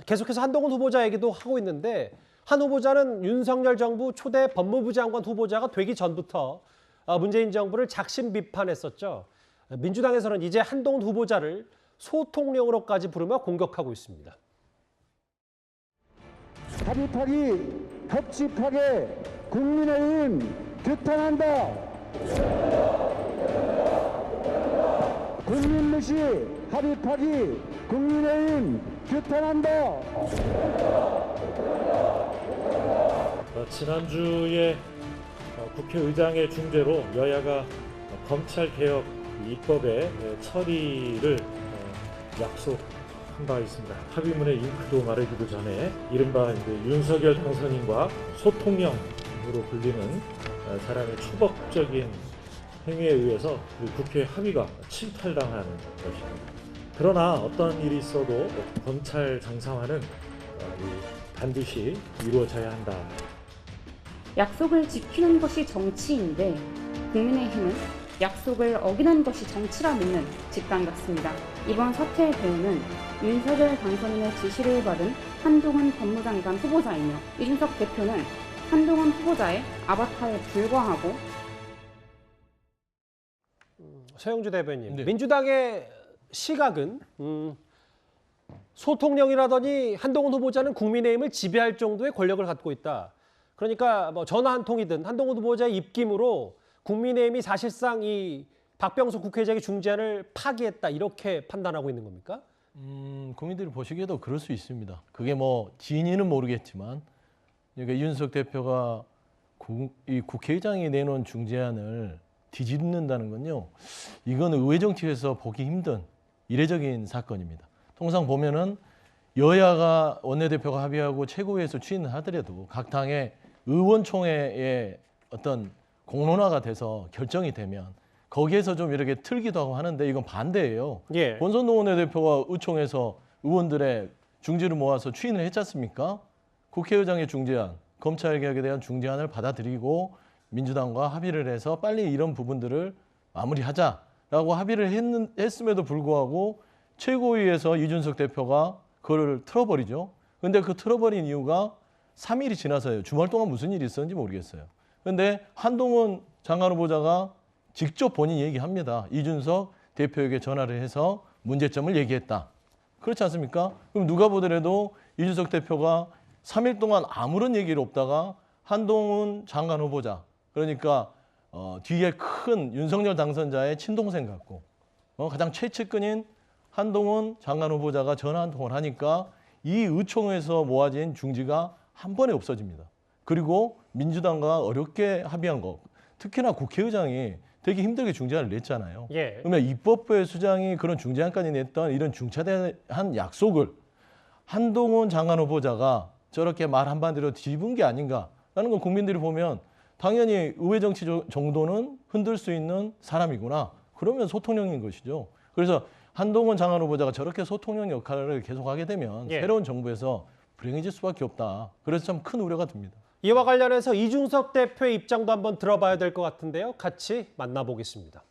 계속해서 한동훈 후보자 얘기도 하고 있는데 한 후보자는 윤석열 정부 초대 법무부 장관 후보자가 되기 전부터 문재인 정부를 작심 비판했었죠. 민주당에서는 이제 한동훈 후보자를 소통령으로까지 부르며 공격하고 있습니다. 합의하기 협치하게 국민의힘 규탄한다. 국민무시 합의하기 국민의힘 규탄한다. 지난주에 국회의장의 중재로 여야가 검찰개혁 입법의 처리를 약속한 바 있습니다. 합의문의 잉크도 마르기도 전에 이른바 윤석열 당선인과 소통령으로 불리는 사람의 초법적인 행위에 의해서 국회 합의가 침탈당하는 것입니다. 그러나 어떤 일이 있어도 검찰 장사화는 반드시 이루어져야 한다. 약속을 지키는 것이 정치인데 국민의힘은 약속을 어기는 것이 정치라 믿는 집단 같습니다. 이번 사태의 배후는 윤석열 당선인의 지시를 받은 한동훈 법무장관 후보자이며 이준석 대표는 한동훈 후보자의 아바타에 불과하고. 서영주 대변인, 네. 민주당의 시각은 소통령이라더니 한동훈 후보자는 국민의힘을 지배할 정도의 권력을 갖고 있다. 그러니까 뭐 전화 한 통이든 한동훈 후보자의 입김으로 국민의힘이 사실상 이 박병석 국회의장의 중재안을 파기했다 이렇게 판단하고 있는 겁니까? 국민들이 보시기에도 그럴 수 있습니다. 그게 뭐 진위는 모르겠지만 그러니까 이준석 대표가 이 국회의장이 내놓은 중재안을 뒤집는다는 건요. 이건 의회 정치에서 보기 힘든 이례적인 사건입니다. 통상 보면은 여야가 원내대표가 합의하고 최고위에서 추인을 하더라도 각 당의 의원총회의 어떤 공론화가 돼서 결정이 되면 거기에서 좀 이렇게 틀기도 하고 하는데 이건 반대예요. 예. 권선동 원내대표가 의총에서 의원들의 중지를 모아서 추인을 했지 않습니까? 국회의장의 중재안, 검찰개혁에 대한 중재안을 받아들이고 민주당과 합의를 해서 빨리 이런 부분들을 마무리하자라고 합의를 했음에도 불구하고 최고위에서 이준석 대표가 그걸 틀어버리죠. 근데 그 틀어버린 이유가 3일이 지나서요. 주말 동안 무슨 일이 있었는지 모르겠어요. 근데 한동훈 장관 후보자가 직접 본인이 얘기합니다. 이준석 대표에게 전화를 해서 문제점을 얘기했다. 그렇지 않습니까? 그럼 누가 보더라도 이준석 대표가 3일 동안 아무런 얘기를 없다가 한동훈 장관 후보자, 그러니까 뒤에 큰 윤석열 당선자의 친동생 같고 가장 최측근인 한동훈 장관 후보자가 전화 한 통을 하니까 이 의총에서 모아진 중지가 한 번에 없어집니다. 그리고 민주당과 어렵게 합의한 거, 특히나 국회의장이 되게 힘들게 중재안을 냈잖아요. 예. 그러면 입법부의 수장이 그런 중재안까지 냈던 이런 중차대한 약속을 한동훈 장관 후보자가 저렇게 말 한마디로 뒤집은 게 아닌가라는 건 국민들이 보면 당연히 의회 정치 정도는 흔들 수 있는 사람이구나. 그러면 소통령인 것이죠. 그래서 한동훈 장관 후보자가 저렇게 소통령 역할을 계속하게 되면 예. 새로운 정부에서 불행해질 수밖에 없다. 그래서 참 큰 우려가 듭니다. 이와 관련해서 이준석 대표의 입장도 한번 들어봐야 될 것 같은데요. 같이 만나보겠습니다.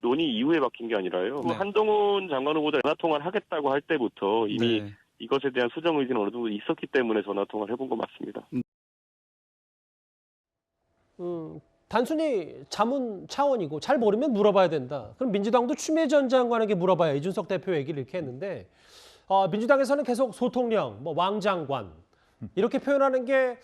논의 이후에 바뀐 게 아니라요. 네. 한동훈 장관 후보자 전화통화를 하겠다고 할 때부터 이미 네. 이것에 대한 수정 의지는 어느 정도 있었기 때문에 전화통화를 해본 거 맞습니다. 단순히 자문 차원이고 잘 모르면 물어봐야 된다. 그럼 민주당도 추미애 전 장관에게 물어봐야 이준석 대표 얘기를 이렇게 했는데 민주당에서는 계속 소통령, 뭐 왕장관 이렇게 표현하는 게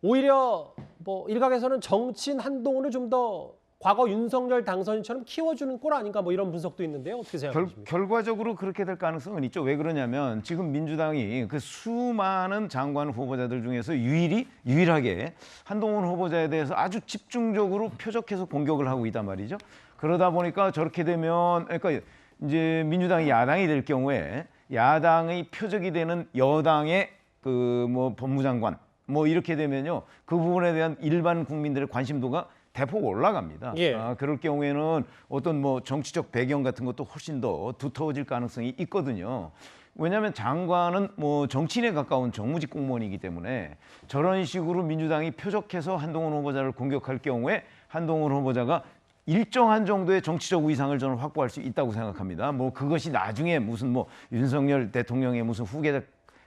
오히려 뭐 일각에서는 정치인 한동훈을 좀 더 과거 윤석열 당선인처럼 키워주는 꼴 아닌가 뭐 이런 분석도 있는데요. 어떻게 생각하십니까? 결과적으로 그렇게 될 가능성은 있죠. 왜 그러냐면 지금 민주당이 그 수많은 장관 후보자들 중에서 유일하게 한동훈 후보자에 대해서 아주 집중적으로 표적해서 공격을 하고 있단 말이죠. 그러다 보니까 저렇게 되면 그러니까 이제 민주당이 야당이 될 경우에 야당의 표적이 되는 여당의 그 뭐 법무장관 뭐 이렇게 되면요. 그 부분에 대한 일반 국민들의 관심도가 대폭 올라갑니다. 예. 그럴 경우에는 어떤 뭐 정치적 배경 같은 것도 훨씬 더 두터워질 가능성이 있거든요. 왜냐하면 장관은 뭐 정치인에 가까운 정무직 공무원이기 때문에 저런 식으로 민주당이 표적해서 한동훈 후보자를 공격할 경우에 한동훈 후보자가 일정한 정도의 정치적 위상을 저는 확보할 수 있다고 생각합니다. 뭐 그것이 나중에 무슨 뭐 윤석열 대통령의 무슨 후계자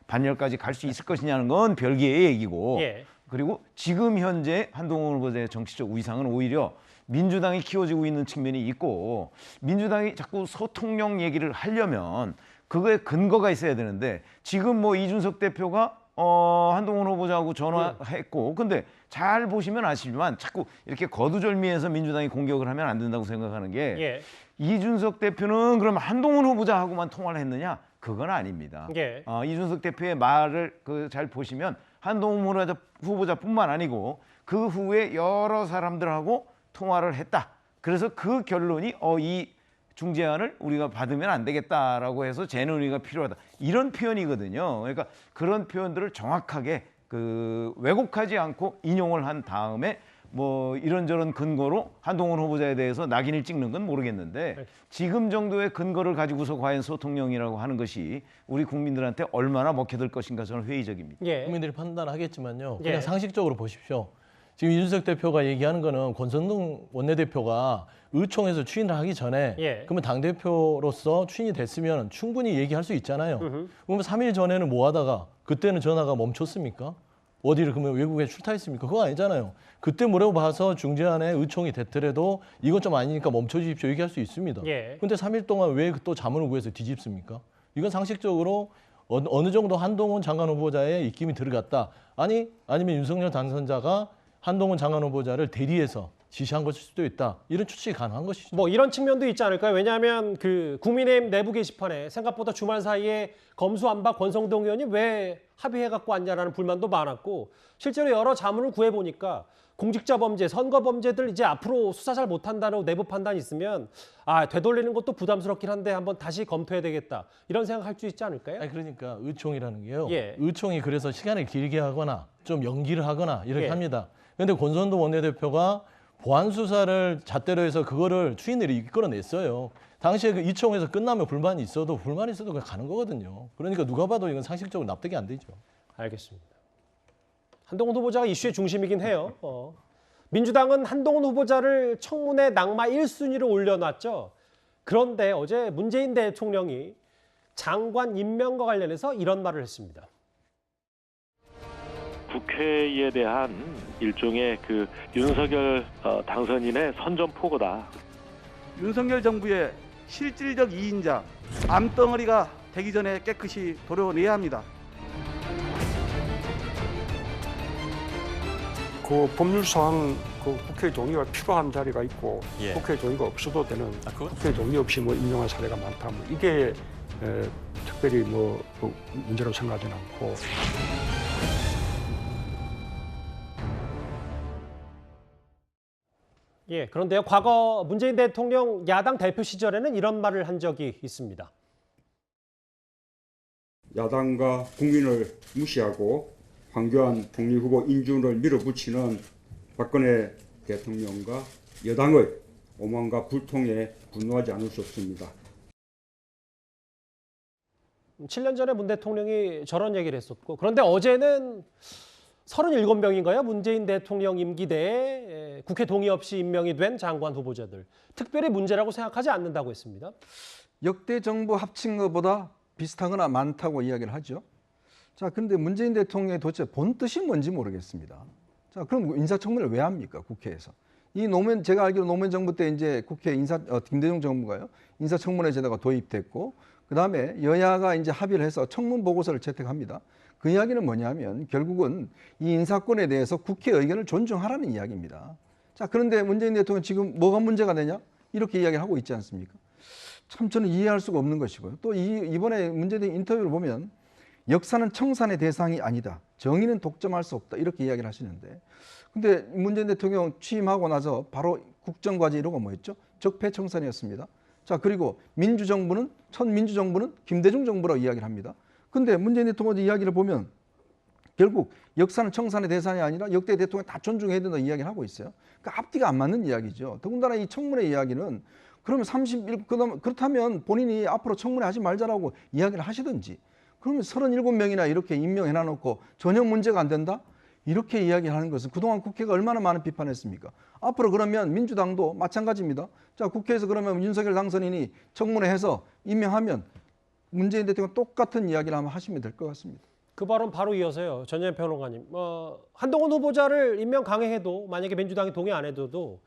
반열까지 갈 수 있을 것이냐는 건 별개의 얘기고 예. 그리고 지금 현재 한동훈 후보자의 정치적 위상은 오히려 민주당이 키워지고 있는 측면이 있고 민주당이 자꾸 소통령 얘기를 하려면 그거에 근거가 있어야 되는데 지금 뭐 이준석 대표가 한동훈 후보자하고 전화했고 근데 잘 보시면 아시지만 자꾸 이렇게 거두절미해서 민주당이 공격을 하면 안 된다고 생각하는 게 예. 이준석 대표는 그럼 한동훈 후보자하고만 통화를 했느냐? 그건 아닙니다. 예. 이준석 대표의 말을 잘 보시면 한동훈 후보자뿐만 아니고 그 후에 여러 사람들하고 통화를 했다. 그래서 그 결론이 이 중재안을 우리가 받으면 안 되겠다라고 해서 재논의가 필요하다. 이런 표현이거든요. 그러니까 그런 표현들을 정확하게 왜곡하지 않고 인용을 한 다음에 뭐 이런저런 근거로 한동훈 후보자에 대해서 낙인을 찍는 건 모르겠는데 지금 정도의 근거를 가지고서 과연 소통령이라고 하는 것이 우리 국민들한테 얼마나 먹혀들 것인가 저는 회의적입니다. 예. 국민들이 판단하겠지만요. 그냥 예. 상식적으로 보십시오. 지금 이준석 대표가 얘기하는 거는 권선동 원내대표가 의총에서 추인을 하기 전에 예. 그러면 당대표로서 추인이 됐으면 충분히 얘기할 수 있잖아요. 그러면 3일 전에는 뭐 하다가 그때는 전화가 멈췄습니까? 어디를 그러면 외국에 출타했습니까? 그거 아니잖아요. 그때 물어봐서 중재안에 의총이 됐더라도 이건 좀 아니니까 멈춰주십시오 얘기할 수 있습니다. 예. 근데 3일 동안 왜 또 자문을 구해서 뒤집습니까? 이건 상식적으로 어느 정도 한동훈 장관 후보자의 입김이 들어갔다. 아니면 윤석열 당선자가 한동훈 장관 후보자를 대리해서 지시한 것일 수도 있다. 이런 추측이 가능한 것이죠. 뭐 이런 측면도 있지 않을까요? 왜냐하면 그 국민의힘 내부 게시판에 생각보다 주말 사이에 검수안박 권성동 의원이 왜 합의해 갖고 왔냐라는 불만도 많았고 실제로 여러 자문을 구해 보니까 공직자 범죄, 선거 범죄들 이제 앞으로 수사 잘 못한다는 내부 판단이 있으면 되돌리는 것도 부담스럽긴 한데 한번 다시 검토해야 되겠다. 이런 생각할 수 있지 않을까요? 아니 그러니까 의총이라는 게요. 예. 의총이 그래서 시간을 길게 하거나 좀 연기를 하거나 이렇게 예. 합니다. 그런데 권선동 원내대표가 보안 수사를 잣대로 해서 그거를 추인을 이끌어냈어요. 당시에 그 이총에서 끝나면 불만이 있어도 그냥 가는 거거든요. 그러니까 누가 봐도 이건 상식적으로 납득이 안 되죠. 알겠습니다. 한동훈 후보자가 이슈의 중심이긴 해요. 민주당은 한동훈 후보자를 청문회 낙마 1순위로 올려놨죠. 그런데 어제 문재인 대통령이 장관 임명과 관련해서 이런 말을 했습니다. 국회에 대한 일종의 그 윤석열 당선인의 선전포고다. 윤석열 정부의 실질적 이인자 암덩어리가 되기 전에 깨끗이 도려내야 합니다. 그 법률상 그 국회 동의가 필요한 자리가 있고 예. 국회 동의가 없어도 되는 국회 동의 없이 뭐 임명한 사례가 많다. 뭐 이게 특별히 그 문제로 생각하지는 않고. 예, 그런데요. 과거 문재인 대통령 야당 대표 시절에는 이런 말을 한 적이 있습니다. 야당과 국민을 무시하고 황교안 총리 후보 인준을 밀어붙이는 박근혜 대통령과 여당의 오만과 불통에 분노하지 않을 수 없습니다. 7년 전에 문 대통령이 저런 얘기를 했었고 그런데 어제는 37명인가요? 문재인 대통령 임기 내에 국회 동의 없이 임명이 된 장관 후보자들. 특별히 문제라고 생각하지 않는다고 했습니다. 역대 정부 합친 것보다 비슷하거나 많다고 이야기를 하죠. 자, 그런데 문재인 대통령의 도대체 본 뜻이 뭔지 모르겠습니다. 자, 그럼 인사청문회를 왜 합니까? 국회에서. 이 노무현, 제가 알기로 노무현 정부 때 이제 국회 김대중 정부가요. 인사청문회 제도가 도입됐고, 그 다음에 여야가 이제 합의를 해서 청문 보고서를 채택합니다. 그 이야기는 뭐냐면 결국은 이 인사권에 대해서 국회 의견을 존중하라는 이야기입니다. 자, 그런데 문재인 대통령 지금 뭐가 문제가 되냐? 이렇게 이야기를 하고 있지 않습니까? 참 저는 이해할 수가 없는 것이고요. 또 이번에 문재인 인터뷰를 보면 역사는 청산의 대상이 아니다. 정의는 독점할 수 없다. 이렇게 이야기를 하시는데 근데 문재인 대통령 취임하고 나서 바로 국정과제 1호가 뭐였죠? 적폐청산이었습니다. 자, 그리고 첫 민주정부는 김대중 정부라고 이야기를 합니다. 근데 문재인 대통령 이야기를 보면 결국 역사는 청산의 대상이 아니라 역대 대통령 다 존중해야 된다고 이야기를 하고 있어요. 그러니까 앞뒤가 안 맞는 이야기죠. 더군다나 이 청문회 이야기는 그러면 그렇다면 본인이 앞으로 청문회 하지 말자라고 이야기를 하시든지 그러면 37명이나 이렇게 임명해 놔놓고 전혀 문제가 안 된다? 이렇게 이야기하는 것은 그동안 국회가 얼마나 많은 비판했습니까? 앞으로 그러면 민주당도 마찬가지입니다. 자, 국회에서 그러면 윤석열 당선인이 청문회해서 임명하면 문재인 대통령 똑같은 이야기를 한번 하시면 될 것 같습니다. 그 발언 바로 이어서요. 전현 평론가님. 한동훈 후보자를 임명 강행해도 만약에 민주당이 동의 안 해도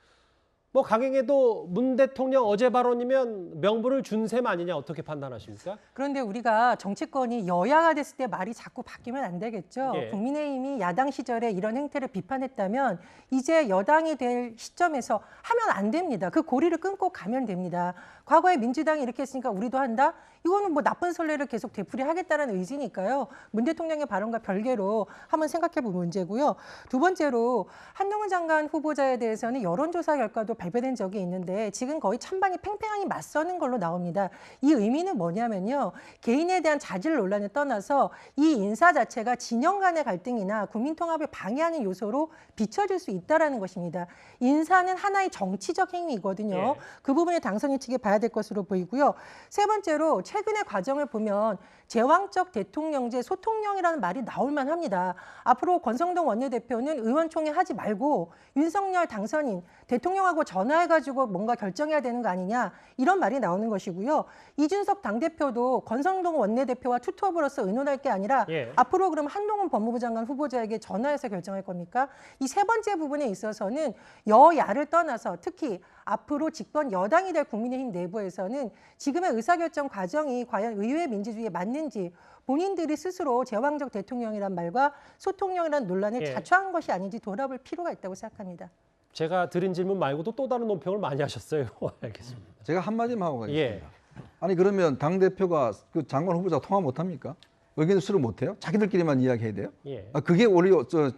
뭐 강행해도 문 대통령 어제 발언이면 명분을 준 셈 아니냐 어떻게 판단하십니까? 그런데 우리가 정치권이 여야가 됐을 때 말이 자꾸 바뀌면 안 되겠죠. 예. 국민의힘이 야당 시절에 이런 행태를 비판했다면 이제 여당이 될 시점에서 하면 안 됩니다. 그 고리를 끊고 가면 됩니다. 과거에 민주당이 이렇게 했으니까 우리도 한다? 이거는 뭐 나쁜 선례를 계속 되풀이하겠다는 의지니까요. 문 대통령의 발언과 별개로 한번 생각해 볼 문제고요. 두 번째로 한동훈 장관 후보자에 대해서는 여론조사 결과도 발표된 적이 있는데 지금 거의 찬반이 팽팽하게 맞서는 걸로 나옵니다. 이 의미는 뭐냐면요. 개인에 대한 자질 논란을 떠나서 이 인사 자체가 진영 간의 갈등이나 국민 통합을 방해하는 요소로 비춰질 수 있다는 것입니다. 인사는 하나의 정치적 행위이거든요. 예. 그 부분에 당선인 측이 봐야 될 것으로 보이고요. 세 번째로 최근의 과정을 보면 제왕적 대통령제 소통령이라는 말이 나올 만합니다. 앞으로 권성동 원내대표는 의원총회 하지 말고 윤석열 당선인 대통령하고 전화해가지고 뭔가 결정해야 되는 거 아니냐 이런 말이 나오는 것이고요. 이준석 당대표도 권성동 원내대표와 투톱으로서 의논할 게 아니라 예. 앞으로 그럼 한동훈 법무부 장관 후보자에게 전화해서 결정할 겁니까? 이 세 번째 부분에 있어서는 여야를 떠나서 특히 앞으로 집권 여당이 될 국민의힘 내부에서는 지금의 의사결정 과정이 과연 의회 민주주의에 맞는지 본인들이 스스로 제왕적 대통령이란 말과 소통령이라는 논란을 예. 자초한 것이 아닌지 돌아볼 필요가 있다고 생각합니다. 제가 드린 질문 말고도 또 다른 논평을 많이 하셨어요. 알겠습니다. 제가 한마디만 하고 가겠습니다. 예. 아니 그러면 당대표가 그 장관 후보자 통화 못합니까? 의견 수를 못해요? 자기들끼리만 이야기해야 돼요? 예. 그게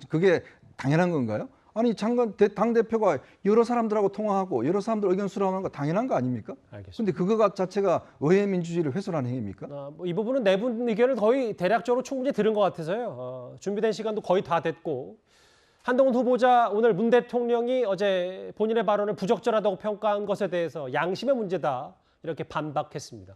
그게 당연한 건가요? 아니 당대표가 여러 사람들하고 통화하고 여러 사람들 의견 수렴하는 거 당연한 거 아닙니까? 알겠습니다. 근데 그거 자체가 의회 민주주의를 훼손하는 행위입니까? 이 부분은 내분 의견을 거의 대략적으로 충분히 들은 것 같아서요. 준비된 시간도 거의 다 됐고 한동훈 후보자 오늘 문 대통령이 어제 본인의 발언을 부적절하다고 평가한 것에 대해서 양심의 문제다 이렇게 반박했습니다.